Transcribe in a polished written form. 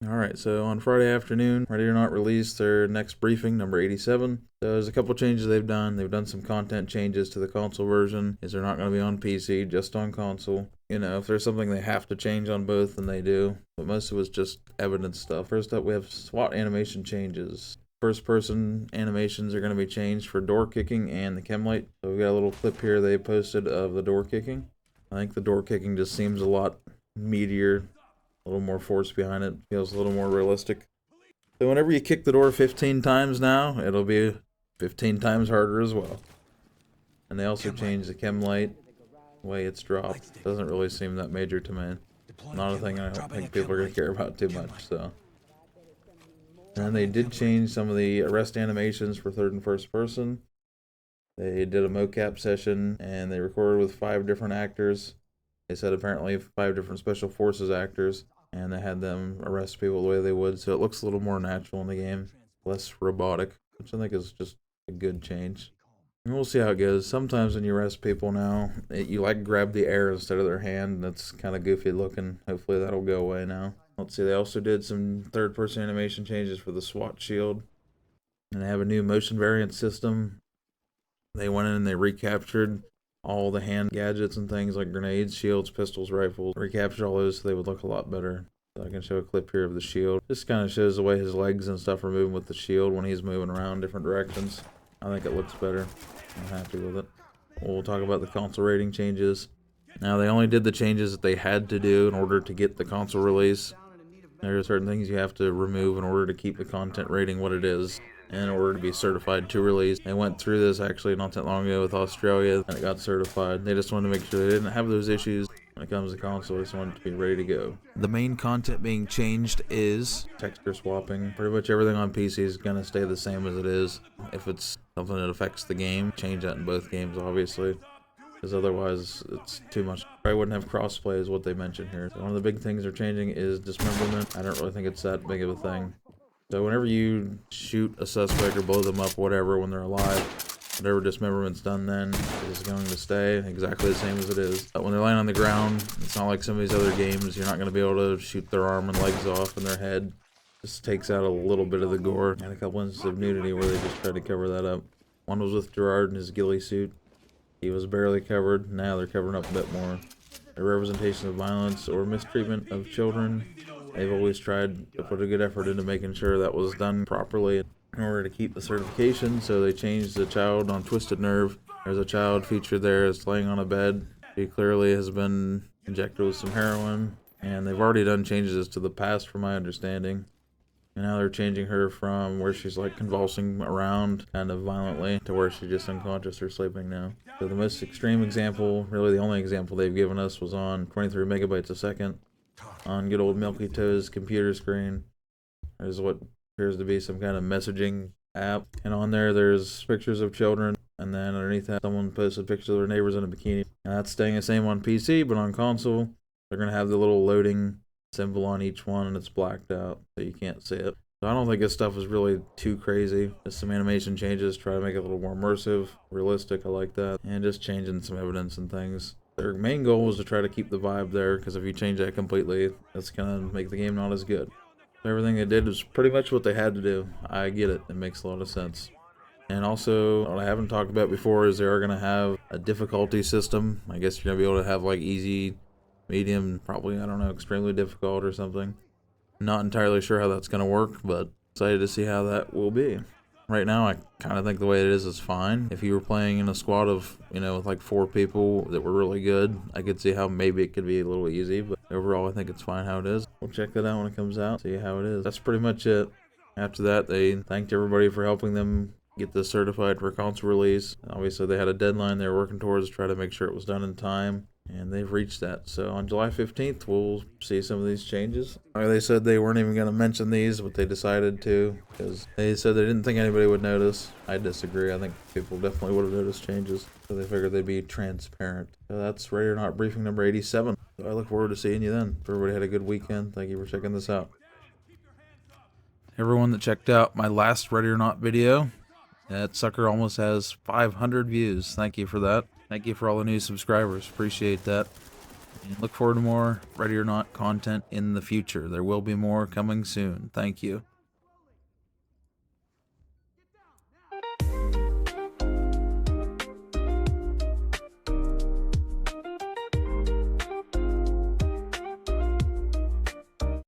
Alright, so on Friday afternoon, Ready or Not released their next briefing, number 87. So there's a couple changes they've done. They've done some content changes to the console version. They're not going to be on PC, just on console. You know, if there's something they have to change on both, then they do. But most of it's just evidence stuff. First up, we have SWAT animation changes. First person animations are going to be changed for door kicking and the chem light. So we got a little clip here they posted of the door kicking. I think the door kicking just seems a lot meatier. A little more force behind it, feels a little more realistic. So whenever you kick the door 15 times now, it'll be 15 times harder as well. And they also changed the chem light, the way it's dropped. Doesn't really seem that major to me. Not a thing I don't think people are going to care about too much, so. And they did change some of the arrest animations for third and first person. They did a mocap session, and they recorded with 5 different actors. They said apparently 5 different special forces actors, and they had them arrest people the way they would, so it looks a little more natural in the game, less robotic, which I think is just a good change. And we'll see how it goes. Sometimes when you arrest people now, you like grab the air instead of their hand, and that's kind of goofy looking. Hopefully that'll go away now. Let's see, they also did some third-person animation changes for the SWAT shield, and they have a new motion variant system. They went in and they recaptured all the hand gadgets and things like grenades, shields, pistols, rifles. Recaptured all those so they would look a lot better. So I can show a clip here of the shield. This kind of shows the way his legs and stuff are moving with the shield when he's moving around different directions. I think it looks better. I'm happy with it. We'll talk about the console rating changes. Now they only did the changes that they had to do in order to get the console release. There are certain things you have to remove in order to keep the content rating what it is, in order to be certified to release. They went through this actually not that long ago with Australia, and it got certified. They just wanted to make sure they didn't have those issues when it comes to console. They just wanted it to be ready to go. The main content being changed is texture swapping. Pretty much everything on PC is going to stay the same as it is. If it's something that affects the game, change that in both games, obviously, because otherwise it's too much. Probably wouldn't have crossplay is what they mentioned here. So one of the big things they're changing is dismemberment. I don't really think it's that big of a thing. So whenever you shoot a suspect or blow them up, whatever, when they're alive, whatever dismemberment's done then is going to stay exactly the same as it is. But when they're laying on the ground, it's not like some of these other games. You're not going to be able to shoot their arm and legs off and their head. Just takes out a little bit of the gore. And a couple instances of nudity where they just tried to cover that up. One was with Gerard in his ghillie suit. He was barely covered. Now they're covering up a bit more. A representation of violence or mistreatment of children. They've always tried to put a good effort into making sure that was done properly in order to keep the certification, so they changed the child on Twisted Nerve. There's a child featured there that's laying on a bed. She clearly has been injected with some heroin, and they've already done changes to the past from my understanding. And now they're changing her from where she's like convulsing around kind of violently to where she's just unconscious or sleeping now. So the most extreme example, really the only example they've given us, was on 23 megabytes a second. On good old Milky Toe's computer screen, there's what appears to be some kind of messaging app, and on there's pictures of children, and then underneath that someone posted pictures of their neighbors in a bikini. And that's staying the same on PC, but on console they're going to have the little loading symbol on each one, and it's blacked out so you can't see it. So I don't think this stuff is really too crazy. Just some animation changes, try to make it a little more immersive, realistic. I like that, and just changing some evidence and things. Their main goal is to try to keep the vibe there, because if you change that completely, that's going to make the game not as good. Everything they did was pretty much what they had to do. I get it. It makes a lot of sense. And also, what I haven't talked about before is they are going to have a difficulty system. I guess you're going to be able to have like easy, medium, probably, I don't know, extremely difficult or something. Not entirely sure how that's going to work, but excited to see how that will be. Right now, I kind of think the way it is fine. If you were playing in a squad of, with like 4 people that were really good, I could see how maybe it could be a little easy, but overall, I think it's fine how it is. We'll check that out when it comes out, see how it is. That's pretty much it. After that, they thanked everybody for helping them get this certified for console release. Obviously, they had a deadline they were working towards to try to make sure it was done in time. And they've reached that. So on July 15th, we'll see some of these changes. They said they weren't even going to mention these, but they decided to, because they said they didn't think anybody would notice. I disagree. I think people definitely would have noticed changes. So they figured they'd be transparent. So that's Ready or Not briefing number 87. So I look forward to seeing you then. Everybody had a good weekend. Thank you for checking this out. Everyone that checked out my last Ready or Not video, that sucker almost has 500 views. Thank you for that. Thank you for all the new subscribers. Appreciate that. And look forward to more Ready or Not content in the future. There will be more coming soon. Thank you.